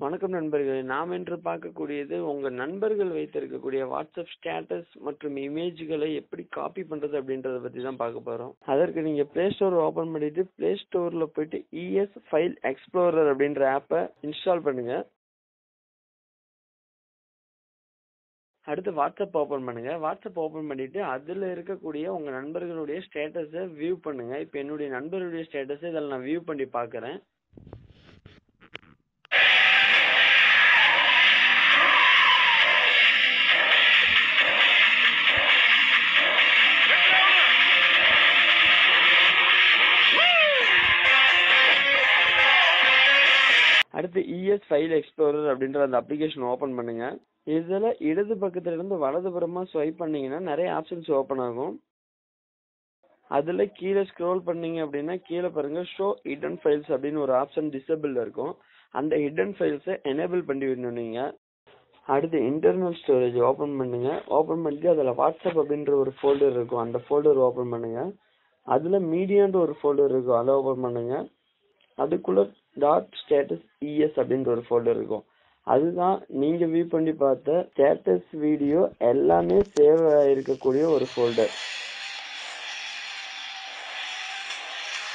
வணக்கம் நண்பர்களே. நாம் இன்று பார்க்கக்கூடியது உங்க நண்பர்கள் வைத்திருக்கக்கூடிய வாட்ஸ்அப் ஸ்டேட்டஸ் மற்றும் இமேஜ்களை எப்படி காப்பி பண்றது அப்படின்றத பத்தி தான் பார்க்க போறோம். அதற்கு நீங்க பிளே ஸ்டோர் ஓபன் பண்ணிட்டு பிளே ஸ்டோர்ல போயிட்டு ES ஃபைல் எக்ஸ்ப்ளோரர் அப்படின்ற ஆப்பை இன்ஸ்டால் பண்ணுங்க. அடுத்து வாட்ஸ்அப் ஓபன் பண்ணுங்க. வாட்ஸ்அப் ஓபன் பண்ணிட்டு அதுல இருக்கக்கூடிய உங்க நண்பர்களுடைய ஸ்டேட்டஸை வியூ பண்ணுங்க. இப்போ என்னுடைய நண்பர்களுடைய ஸ்டேட்டஸ் இதில் நான் வியூ பண்ணி பார்க்கறேன். அடுத்து ES ஃபைல் எக்ஸ்ப்ளோரர் அப்படின்ற அந்த அப்ளிகேஷன் ஓபன் பண்ணுங்க. இதுல இடது பக்கத்துல இருந்து வலதுபுறமா ஸ்வைப் பண்ணீங்கன்னா நிறைய ஆப்ஷன்ஸ் ஓபன் ஆகும். அதுல கீழே ஸ்க்ரோல் பண்ணீங்க அப்படின்னா கீழே பாருங்க ஷோ ஹிடன் ஃபைல்ஸ் அப்படின்னு ஒரு ஆப்ஷன் டிசேபிள் இருக்கும். அந்த ஹிடன் ஃபைல்ஸை எனேபிள் பண்ணி விடணும் நீங்க. அடுத்து இன்டர்னல் ஸ்டோரேஜ் ஓபன் பண்ணுங்க. ஓபன் பண்ணிட்டு அதுல வாட்ஸ்அப் அப்படின்ற ஒரு ஃபோல்டர் இருக்கும். அந்த ஃபோல்டர் ஓபன் பண்ணுங்க. அதுல மீடியான்ற ஒரு ஃபோல்டர் இருக்கும். அதை ஓபன் பண்ணுங்க. அதுக்குள்ள டாட் ஸ்டேட்டஸ் ES அப்படின்ற ஒரு ஃபோல்டர் இருக்கும். அதுதான் நீங்க வியூ பண்ணி பார்த்த ஸ்டேட்டஸ் வீடியோ எல்லாமே சேவ் ஆயிருக்கக்கூடிய ஒரு ஃபோல்டர்.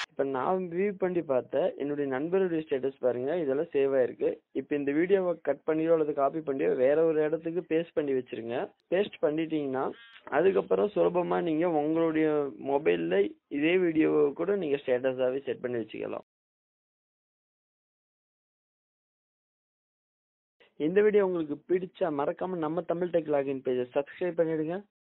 இப்ப நான் வியூ பண்ணி பார்த்த என்னுடைய நண்பருடைய ஸ்டேட்டஸ் பாருங்க, இதெல்லாம் சேவ் ஆயிருக்கு. இப்ப இந்த வீடியோவை கட் பண்ணியோ அல்லது காப்பி பண்ணியோ வேற ஒரு இடத்துக்கு பேஸ்ட் பண்ணி வச்சிருங்க. பேஸ்ட் பண்ணிட்டீங்கன்னா அதுக்கப்புறம் சுலபமா நீங்க உங்களுடைய மொபைல்ல இதே வீடியோவை கூட நீங்க ஸ்டேட்டஸாவே செட் பண்ணி வச்சுக்கலாம். இந்த வீடியோ உங்களுக்கு பிடிச்சா மறக்காம நம்ம தமிழ் டெக் லாகின் பேஜை சப்ஸ்கிரைப் பண்ணிடுங்க.